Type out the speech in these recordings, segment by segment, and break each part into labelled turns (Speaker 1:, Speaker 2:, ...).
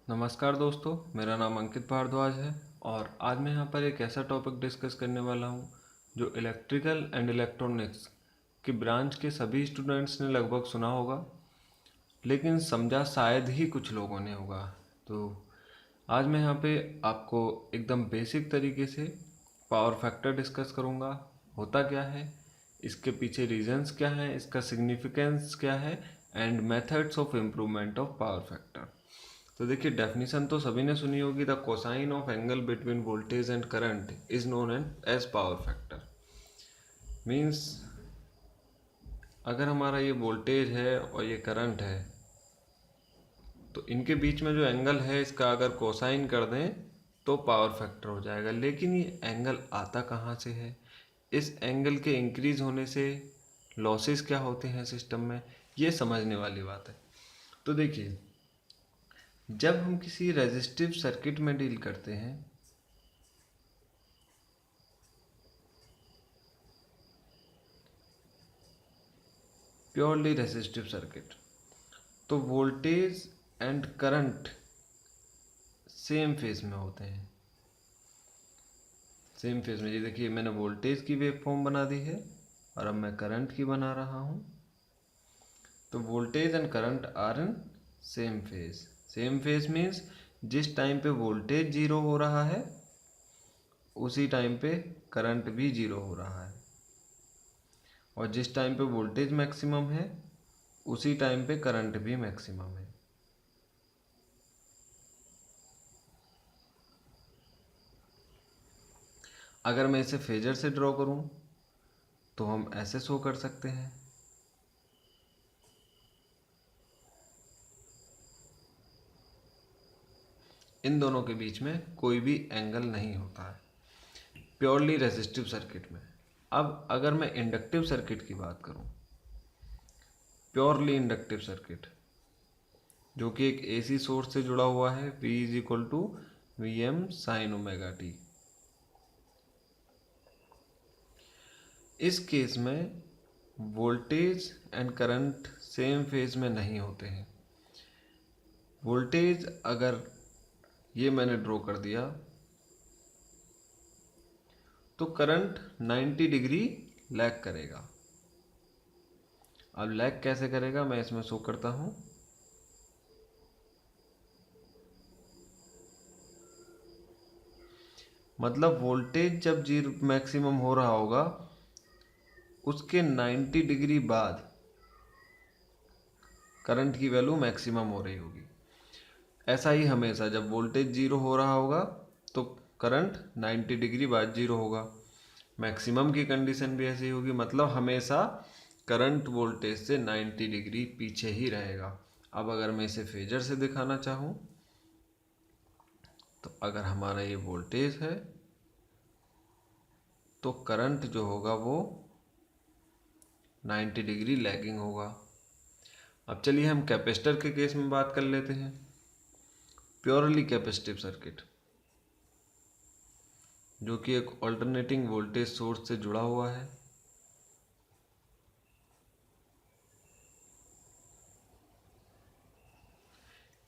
Speaker 1: नमस्कार दोस्तों, मेरा नाम अंकित भारद्वाज है और आज मैं यहाँ पर एक ऐसा टॉपिक डिस्कस करने वाला हूँ जो इलेक्ट्रिकल एंड इलेक्ट्रॉनिक्स की ब्रांच के सभी स्टूडेंट्स ने लगभग सुना होगा, लेकिन समझा शायद ही कुछ लोगों ने होगा। तो आज मैं यहाँ पे आपको एकदम बेसिक तरीके से पावर फैक्टर डिस्कस करूँगा। होता क्या है, इसके पीछे रीजंस क्या हैं, इसका सिग्निफिकेंस क्या है and methods of improvement of power factor. तो देखिए, डेफिनेशन तो सभी ने सुनी होगी। The cosine of angle between voltage and current is known as power factor. Means अगर हमारा ये वोल्टेज है और ये करंट है तो इनके बीच में जो एंगल है इसका अगर कोसाइन कर दें तो पावर फैक्टर हो जाएगा। लेकिन ये एंगल आता कहाँ से है, इस एंगल के इंक्रीज होने से लॉसेस क्या होते हैं सिस्टम में, ये समझने वाली बात है। तो देखिए, जब हम किसी रेजिस्टिव सर्किट में डील करते हैं प्योरली रेजिस्टिव सर्किट, तो voltage and current same phase में होते हैं। सेम फेज में, ये देखिए मैंने वोल्टेज की वेव फॉर्म बना दी है और अब मैं करंट की बना रहा हूँ। तो voltage and current are in same phase. Same phase means जिस टाइम पे वोल्टेज जीरो हो रहा है उसी टाइम पे करंट भी जीरो हो रहा है, और जिस टाइम पे वोल्टेज मैक्सिमम है उसी टाइम पे करंट भी मैक्सिमम है। अगर मैं इसे फेजर से ड्रॉ करूं तो हम ऐसे शो कर सकते हैं। इन दोनों के बीच में कोई भी एंगल नहीं होता है प्योरली रेजिस्टिव सर्किट में। अब अगर मैं इंडक्टिव सर्किट की बात करूं, प्योरली इंडक्टिव सर्किट जो कि एक एसी सोर्स से जुड़ा हुआ है, V is equal to V M sine omega T, इस केस में voltage and current same phase में नहीं होते हैं। वोल्टेज अगर ये मैंने ड्रॉ कर दिया तो करंट 90 डिग्री लैग करेगा। अब लैग कैसे करेगा मैं इसमें शो करता हूं। मतलब वोल्टेज जब जीरो मैक्सिमम हो रहा होगा उसके 90 डिग्री बाद करंट की वैल्यू मैक्सिमम हो रही होगी। ऐसा ही हमेशा जब वोल्टेज जीरो हो रहा होगा तो करंट 90 डिग्री बाद जीरो होगा। मैक्सिमम की कंडीशन भी ऐसी होगी, मतलब हमेशा करंट वोल्टेज से 90 डिग्री पीछे ही रहेगा। अब अगर मैं इसे फेजर से दिखाना चाहूँ तो अगर हमारा ये वोल्टेज है तो करंट जो होगा वो 90 डिग्री लैगिंग होगा। अब चलिए हम कैपेसिटर के केस में बात कर लेते हैं। प्योरली कैपेसिटिव सर्किट जो कि एक ऑल्टरनेटिंग वोल्टेज सोर्स से जुड़ा हुआ है।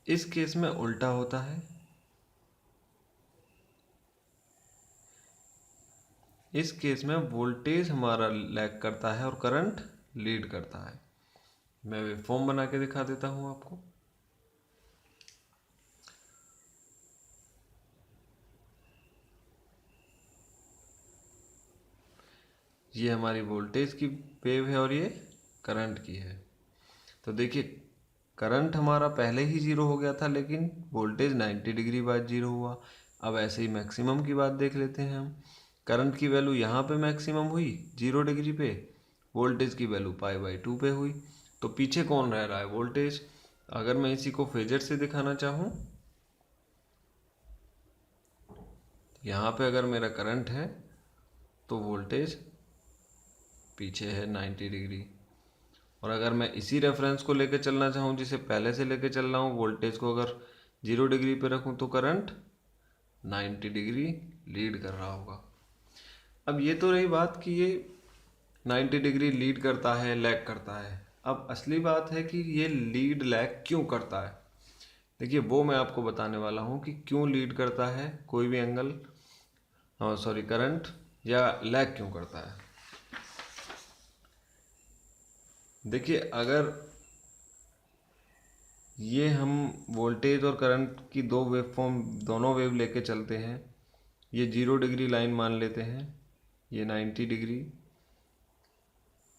Speaker 1: इस केस में उल्टा होता है। इस केस में वोल्टेज हमारा लैग करता है और करंट लीड करता है। मैं वेवफॉर्म बना के दिखा देता हूं आपको। ये हमारी वोल्टेज की वेव है और ये करंट की है। तो देखिए, करंट हमारा पहले ही जीरो हो गया था लेकिन वोल्टेज 90 डिग्री बाद जीरो हुआ। अब ऐसे ही मैक्सिमम की बात देख लेते हैं हम। करंट की वैल्यू यहाँ पे मैक्सिमम हुई 0 डिग्री पे, वोल्टेज की वैल्यू π/2 पे हुई। तो पीछे कौन रह रहा है, वोल्टेज। अगर मैं इसी को फेजर से दिखाना चाहूँ, यहाँ पे अगर मेरा करंट है तो वोल्टेज पीछे है 90 डिग्री। और अगर मैं इसी रेफरेंस को लेकर चलना चाहूँ जिसे पहले से लेकर चल रहा हूँ, वोल्टेज को अगर 0 डिग्री पे रखूँ तो करंट 90 डिग्री लीड कर रहा होगा। अब ये तो रही बात कि ये 90 डिग्री लीड करता है, लैग करता है। अब असली बात है कि ये लीड लैग क्यों करता है। देखिए वो मैं आपको बताने वाला हूँ कि क्यों लीड करता है कोई भी एंगल, करंट, या लैग क्यों करता है। देखिए अगर ये हम वोल्टेज और करंट की दो वेवफॉर्म, दोनों वेव लेके चलते हैं, ये 0 डिग्री लाइन मान लेते हैं, ये 90 डिग्री,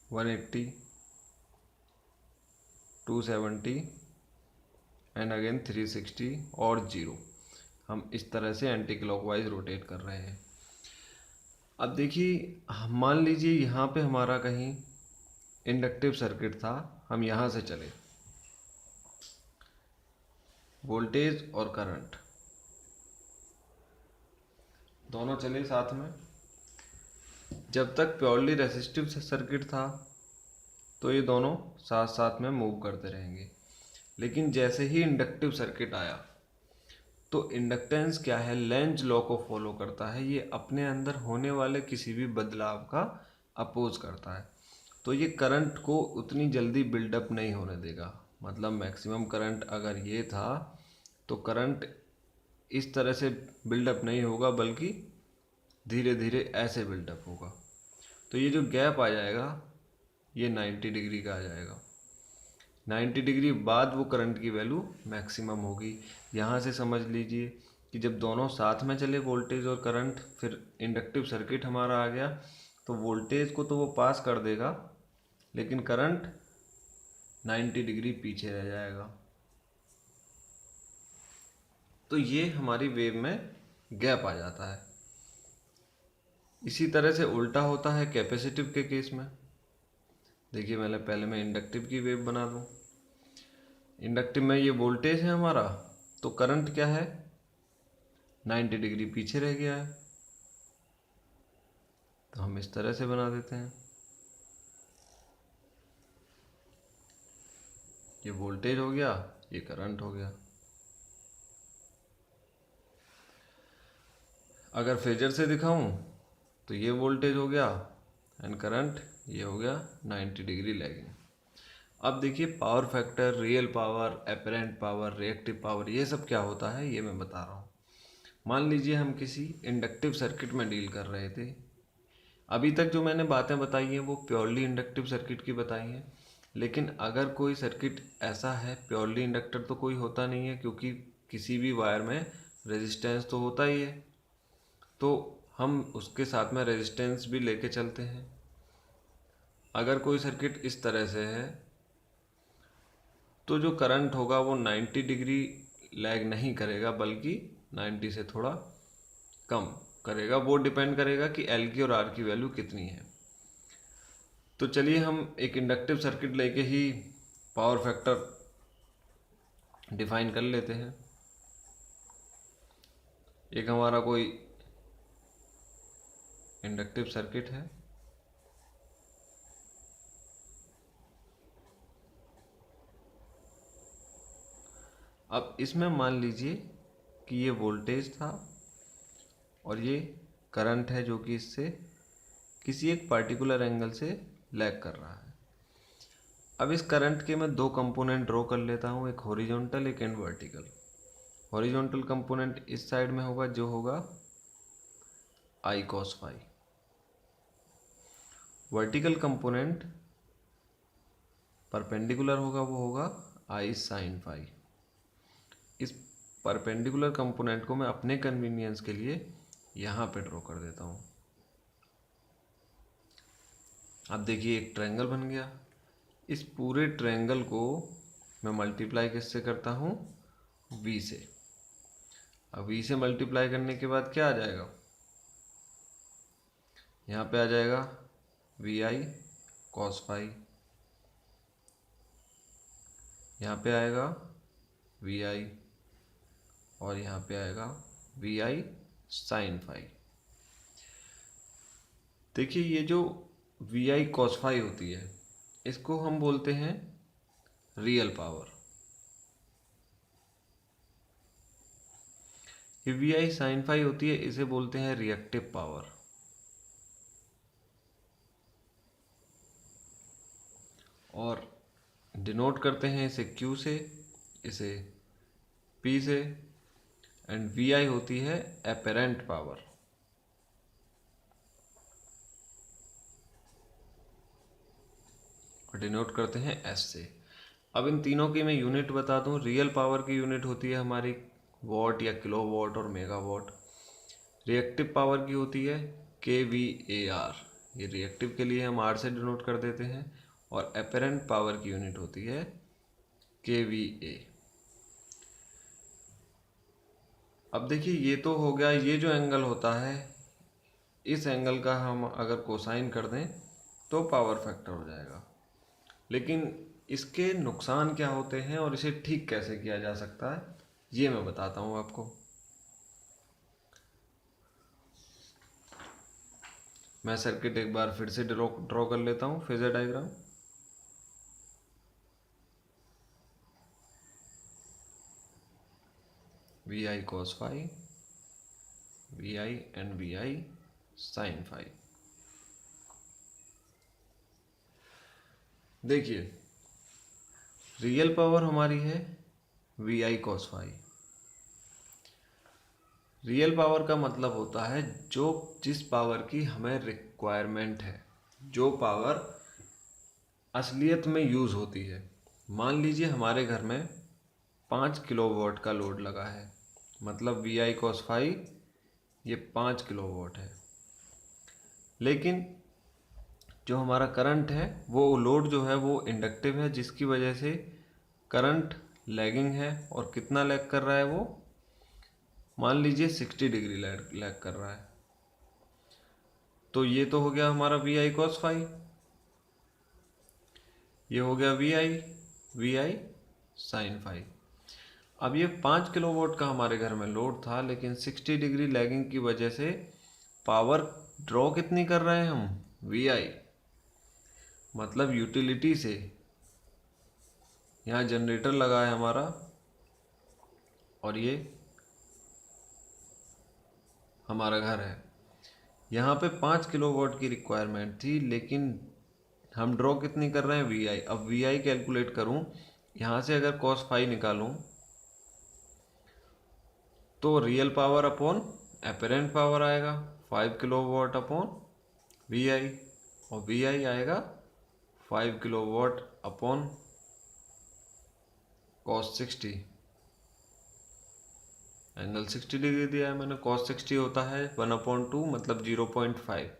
Speaker 1: 180, 270 एंड अगेन 360 और 0, हम इस तरह से एंटी क्लॉकवाइज रोटेट कर रहे हैं। अब देखिए मान लीजिए यहाँ पे हमारा कहीं इंडक्टिव सर्किट था, हम यहाँ से चले, वोल्टेज और करंट दोनों चले साथ में। जब तक प्योरली रेसिस्टिव सर्किट था तो ये दोनों साथ साथ में मूव करते रहेंगे, लेकिन जैसे ही इंडक्टिव सर्किट आया तो इंडक्टेंस क्या है, लेंज लॉ को फॉलो करता है, ये अपने अंदर होने वाले किसी भी बदलाव का अपोज करता है। तो ये करंट को उतनी जल्दी बिल्डअप नहीं होने देगा, मतलब मैक्सिमम करंट अगर ये था तो करंट इस तरह से बिल्डअप नहीं होगा, बल्कि धीरे धीरे ऐसे बिल्डअप होगा। तो ये जो गैप आ जाएगा ये 90 डिग्री का आ जाएगा। 90 डिग्री बाद वो करंट की वैल्यू मैक्सिमम होगी। यहाँ से समझ लीजिए कि जब दोनों साथ में चले, वोल्टेज और करंट, फिर इंडक्टिव सर्किट हमारा आ गया, तो वोल्टेज को तो वो पास कर देगा, लेकिन करंट 90 डिग्री पीछे रह जाएगा। तो ये हमारी वेव में गैप आ जाता है। इसी तरह से उल्टा होता है कैपेसिटिव के केस में। देखिए पहले मैं इंडक्टिव की वेव बना दूं। इंडक्टिव में ये वोल्टेज है हमारा, तो करंट क्या है, 90 डिग्री पीछे रह गया है, तो हम इस तरह से बना देते हैं। ये वोल्टेज हो गया, ये करंट हो गया। अगर फेजर से दिखाऊं तो ये वोल्टेज हो गया एंड करंट ये हो गया 90 डिग्री लैगिंग। अब देखिए power factor, real power, apparent power, reactive power, ये सब क्या होता है ये मैं बता रहा हूँ। मान लीजिए हम किसी इंडक्टिव सर्किट में डील कर रहे थे। अभी तक जो मैंने बातें बताई हैं वो प्योरली इंडक्टिव सर्किट की बताई हैं, लेकिन अगर कोई सर्किट ऐसा है, प्योरली इंडक्टर तो कोई होता नहीं है, क्योंकि किसी भी वायर में रेजिस्टेंस तो होता ही है, तो हम उसके साथ में रेजिस्टेंस भी लेके चलते हैं। अगर कोई सर्किट इस तरह से है तो जो करंट होगा वो 90 डिग्री लैग नहीं करेगा, बल्कि 90 से थोड़ा कम करेगा। वो डिपेंड करेगा कि एल की और आर की वैल्यू कितनी है। तो चलिए हम एक इंडक्टिव सर्किट लेके ही पावर फैक्टर डिफाइन कर लेते हैं। एक हमारा कोई इंडक्टिव सर्किट है, अब इसमें मान लीजिए कि ये वोल्टेज था और ये करंट है जो कि इससे किसी एक पर्टिकुलर एंगल से लैग कर रहा है। अब इस करंट के मैं दो कंपोनेंट ड्रॉ कर लेता हूँ, एक हॉरिजॉन्टल एक एंड वर्टिकल। हॉरिजॉन्टल कंपोनेंट इस साइड में होगा जो होगा I cos phi. Vertical component perpendicular होगा, वो होगा आई साइन फाई। इस परपेंडिकुलर कंपोनेंट को मैं अपने कन्वीनियंस के लिए यहाँ पे ड्रॉ कर देता हूँ। अब देखिए एक ट्रायंगल बन गया। इस पूरे ट्रायंगल को मैं मल्टीप्लाई किससे करता हूँ, v से। अब v से मल्टीप्लाई करने के बाद क्या आ जाएगा, यहाँ पे आ जाएगा वी आई कॉस फाई, यहाँ पे आएगा वी आई, और यहाँ पे आएगा वी आई साइन फाई। देखिए ये जो वी आई कॉस फाई होती है इसको हम बोलते हैं रियल पावर। ये वी आई साइन फाई होती है, इसे बोलते हैं रिएक्टिव पावर। और डिनोट करते हैं इसे Q से, इसे P से, एंड VI होती है एपेरेंट पावर। डिनोट करते हैं S से। अब इन तीनों की मैं यूनिट बता दूं। रियल पावर की यूनिट होती है हमारी वॉट या किलो वॉट और मेगावाट। रिएक्टिव पावर की होती है kVAR, ये रिएक्टिव के लिए हम R से डिनोट कर देते हैं। और एपेरेंट पावर की यूनिट होती है kVA। अब देखिए, ये तो हो गया, ये जो एंगल होता है, इस एंगल का हम अगर कोसाइन कर दें तो पावर फैक्टर हो जाएगा। लेकिन इसके नुकसान क्या होते हैं और इसे ठीक कैसे किया जा सकता है, ये मैं बताता हूँ आपको। मैं सर्किट एक बार फिर से ड्रॉ कर लेता हूँ, phasor diagram. VI cos phi, VI and VI sin phi। देखिए, रियल पावर हमारी है VI cos phi। Real power का मतलब होता है जिस पावर की हमें रिक्वायरमेंट है, जो पावर असलियत में यूज़ होती है। मान लीजिए हमारे घर में 5 किलोवाट का लोड लगा है, मतलब VI cos phi ये 5 किलोवाट है। लेकिन जो हमारा करंट है, वो लोड जो है वो इंडक्टिव है, जिसकी वजह से करंट लैगिंग है। और कितना लैग कर रहा है वो, मान लीजिए 60 डिग्री लैग कर रहा है। तो ये तो हो गया हमारा VI cos phi, ये हो गया VI sin phi। अब ये 5 किलोवाट का हमारे घर में लोड था, लेकिन 60 डिग्री लैगिंग की वजह से पावर ड्रॉ कितनी कर रहे हैं हम, VI, मतलब यूटिलिटी से। यहाँ जनरेटर लगा है हमारा, और ये हमारा घर है। यहाँ पे 5 किलोवाट की रिक्वायरमेंट थी, लेकिन हम ड्रॉ कितनी कर रहे हैं, VI। अब VI कैलकुलेट करूँ, यहाँ से अगर cos phi निकालूँ तो real power upon apparent power आएगा 5 किलोवाट अपॉन VI, और VI आएगा 5 kilowatt upon cos 60। Angle 60 degree दिया है मैंने, cos 60 होता है 1/2, मतलब 0.5।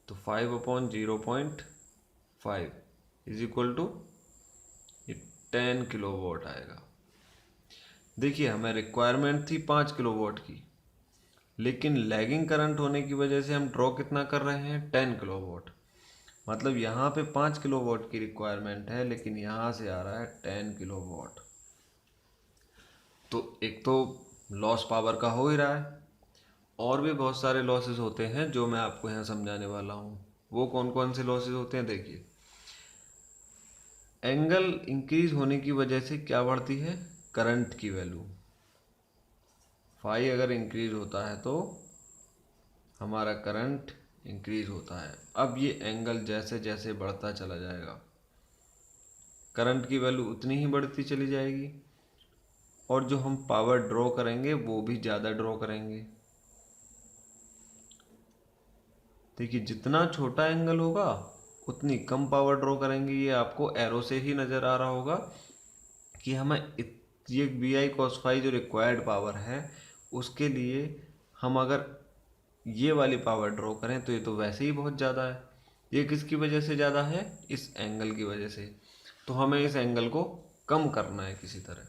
Speaker 1: तो 5/0.5 इज इक्वल टू 10 किलोवाट आएगा। देखिए, हमें रिक्वायरमेंट थी 5 किलोवाट की, लेकिन लैगिंग करंट होने की वजह से हम ड्रॉ कितना कर रहे हैं, 10 किलोवाट। मतलब यहाँ पे 5 किलोवाट की रिक्वायरमेंट है, लेकिन यहाँ से आ रहा है 10 किलोवाट। तो एक तो लॉस पावर का हो ही रहा है, और भी बहुत सारे लॉसेस होते हैं जो मैं आपको यहाँ समझाने वाला हूँ। वो कौन कौन से लॉसेस होते हैं, देखिए। एंगल इंक्रीज होने की वजह से क्या बढ़ती है, करंट की वैल्यू। फाई अगर इंक्रीज होता है तो हमारा करंट इंक्रीज होता है। अब ये एंगल जैसे जैसे बढ़ता चला जाएगा, करंट की वैल्यू उतनी ही बढ़ती चली जाएगी, और जो हम पावर ड्रॉ करेंगे वो भी ज़्यादा ड्रॉ करेंगे। देखिए, जितना छोटा एंगल होगा उतनी कम पावर ड्रॉ करेंगे। ये आपको एरो से ही नज़र आ रहा होगा कि हमें ये VI cos phi जो रिक्वायर्ड पावर है, उसके लिए हम अगर ये वाली पावर ड्रॉ करें तो ये तो वैसे ही बहुत ज़्यादा है। ये किसकी वजह से ज़्यादा है, इस एंगल की वजह से। तो हमें इस एंगल को कम करना है किसी तरह।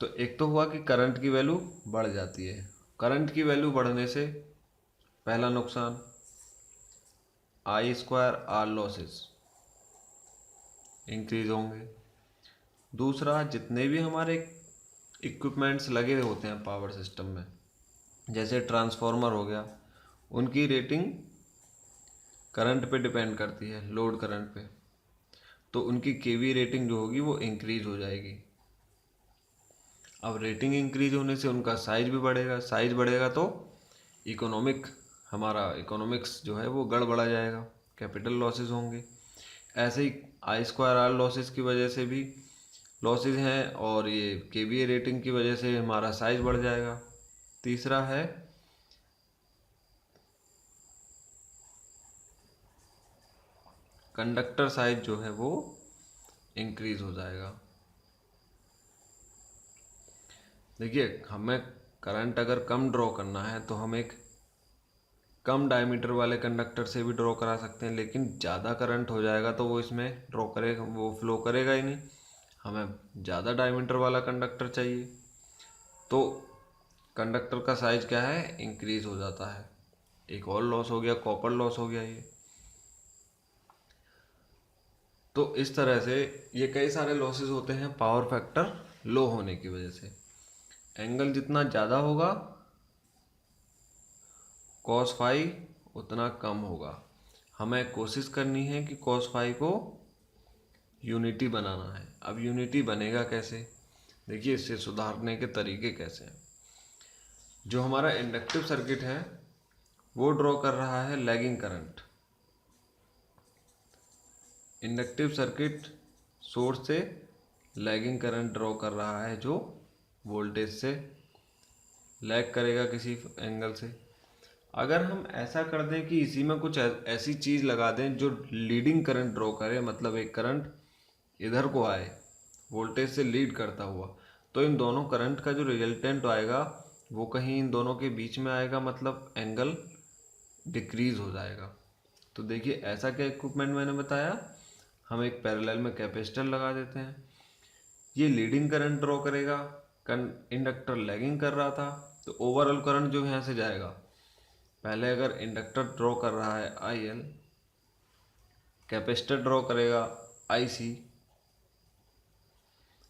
Speaker 1: तो एक तो हुआ कि करंट की वैल्यू बढ़ जाती है। करंट की वैल्यू बढ़ने से पहला नुकसान, I² R लॉसेस इंक्रीज होंगे। दूसरा, जितने भी हमारे इक्विपमेंट्स लगे होते हैं पावर सिस्टम में, जैसे ट्रांसफार्मर हो गया, उनकी रेटिंग करंट पे डिपेंड करती है, लोड करंट पे। तो उनकी केवी रेटिंग जो होगी वो इंक्रीज हो जाएगी। अब रेटिंग इंक्रीज होने से उनका साइज भी बढ़ेगा, साइज बढ़ेगा तो हमारा इकोनॉमिक्स जो है वो गड़बड़ा जाएगा, कैपिटल लॉसेस होंगे। ऐसे ही I² R लॉसेस की वजह से भी लॉसेज हैं, और ये केवीए रेटिंग की वजह से हमारा साइज बढ़ जाएगा। तीसरा है कंडक्टर साइज जो है वो इंक्रीज हो जाएगा। देखिए, हमें करंट अगर कम ड्रॉ करना है तो हम एक कम डायमीटर वाले कंडक्टर से भी ड्रॉ करा सकते हैं, लेकिन ज़्यादा करंट हो जाएगा तो वो इसमें ड्रॉ करेगा, वो फ्लो करेगा ही नहीं। हमें ज़्यादा डायमीटर वाला कंडक्टर चाहिए, तो कंडक्टर का साइज क्या है, इंक्रीज हो जाता है। एक और लॉस हो गया, कॉपर लॉस हो गया ये। तो इस तरह से ये कई सारे लॉसेस होते हैं पावर फैक्टर लो होने की वजह से। एंगल जितना ज़्यादा होगा cos फाई उतना कम होगा। हमें कोशिश करनी है कि cos फाई को यूनिटी बनाना है। अब यूनिटी बनेगा कैसे, देखिए इससे सुधारने के तरीके कैसे हैं। जो हमारा इंडक्टिव सर्किट है वो ड्रॉ कर रहा है lagging current. Inductive circuit source से लैगिंग करंट ड्रॉ कर रहा है, जो वोल्टेज से लैग करेगा किसी एंगल से। अगर हम ऐसा कर दें कि इसी में कुछ ऐसी चीज़ लगा दें जो लीडिंग करंट ड्रॉ करे, मतलब एक करंट इधर को आए वोल्टेज से लीड करता हुआ, तो इन दोनों करंट का जो रिजल्टेंट आएगा वो कहीं इन दोनों के बीच में आएगा, मतलब एंगल डिक्रीज हो जाएगा। तो देखिए ऐसा क्या इक्विपमेंट मैंने बताया, हम एक पैरेलल में कैपेसिटर लगा देते हैं, ये लीडिंग करंट ड्रॉ करेगा, इंडक्टर लैगिंग कर रहा था, तो ओवरऑल करंट जो यहाँ से जाएगा, पहले अगर इंडक्टर ड्रॉ कर रहा है IL, कैपेसिटर ड्रॉ करेगा IC,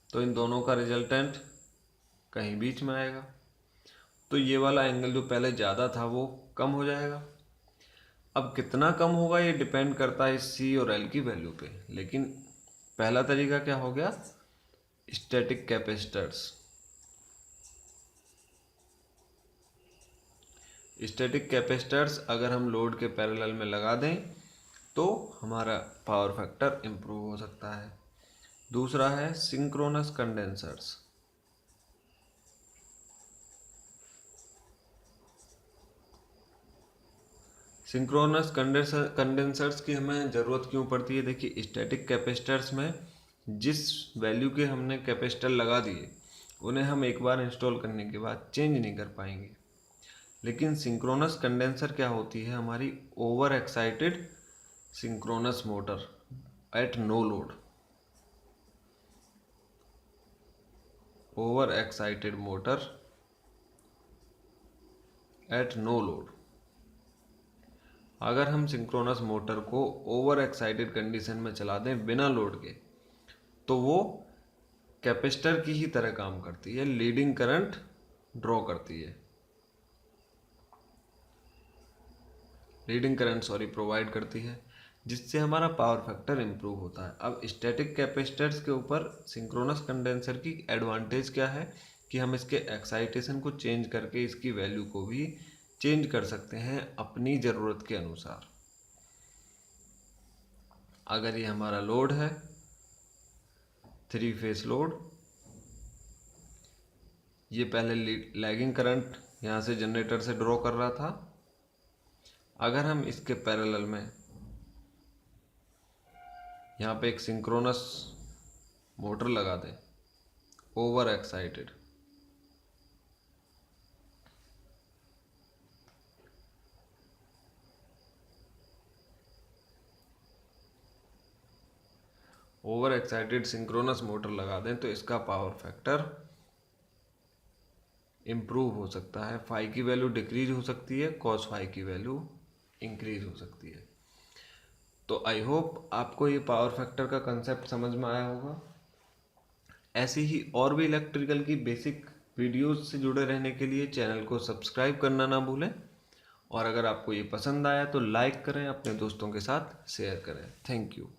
Speaker 1: तो इन दोनों का रिजल्टेंट कहीं बीच में आएगा। तो ये वाला एंगल जो पहले ज़्यादा था वो कम हो जाएगा। अब कितना कम होगा ये डिपेंड करता है C और L की वैल्यू पे, लेकिन पहला तरीका क्या हो गया, स्टैटिक कैपेसिटर्स। स्टैटिक कैपेसिटर्स अगर हम लोड के पैरेलल में लगा दें तो हमारा पावर फैक्टर इम्प्रूव हो सकता है। दूसरा है सिंक्रोनस कंडेंसर्स। सिंक्रोनस कंडेंसर्स की हमें ज़रूरत क्यों पड़ती है, देखिए स्टैटिक कैपेसिटर्स में जिस वैल्यू के हमने कैपेसिटर लगा दिए उन्हें हम एक बार इंस्टॉल करने के बाद चेंज नहीं कर पाएंगे। लेकिन सिंक्रोनस कंडेंसर क्या होती है, हमारी over excited synchronous motor at no load. Over excited motor at no load. अगर हम सिंक्रोनस मोटर को ओवर एक्साइटेड कंडीशन में चला दें बिना लोड के, तो वो कैपेसिटर की ही तरह काम करती है, लीडिंग करंट ड्रॉ करती है, लीडिंग करंट प्रोवाइड करती है, जिससे हमारा पावर फैक्टर इम्प्रूव होता है। अब स्टैटिक कैपेसिटर्स के ऊपर सिंक्रोनस कंडेंसर की एडवांटेज क्या है कि हम इसके एक्साइटेशन को चेंज करके इसकी वैल्यू को भी चेंज कर सकते हैं अपनी ज़रूरत के अनुसार। अगर ये हमारा लोड है 3 फेस लोड, ये पहले लैगिंग करंट यहाँ से जनरेटर से ड्रॉ कर रहा था, अगर हम इसके पैरेलल में यहाँ पे एक सिंक्रोनस मोटर लगा दें over excited, over excited synchronous motor लगा दें तो इसका पावर फैक्टर इम्प्रूव हो सकता है। फाई की वैल्यू डिक्रीज हो सकती है, कॉस फाई की वैल्यू इंक्रीज हो सकती है। तो आई होप आपको ये पावर फैक्टर का कंसेप्ट समझ में आया होगा। ऐसी ही और भी इलेक्ट्रिकल की बेसिक वीडियोस से जुड़े रहने के लिए चैनल को सब्सक्राइब करना ना भूलें, और अगर आपको ये पसंद आया तो लाइक करें, अपने दोस्तों के साथ शेयर करें। Thank you.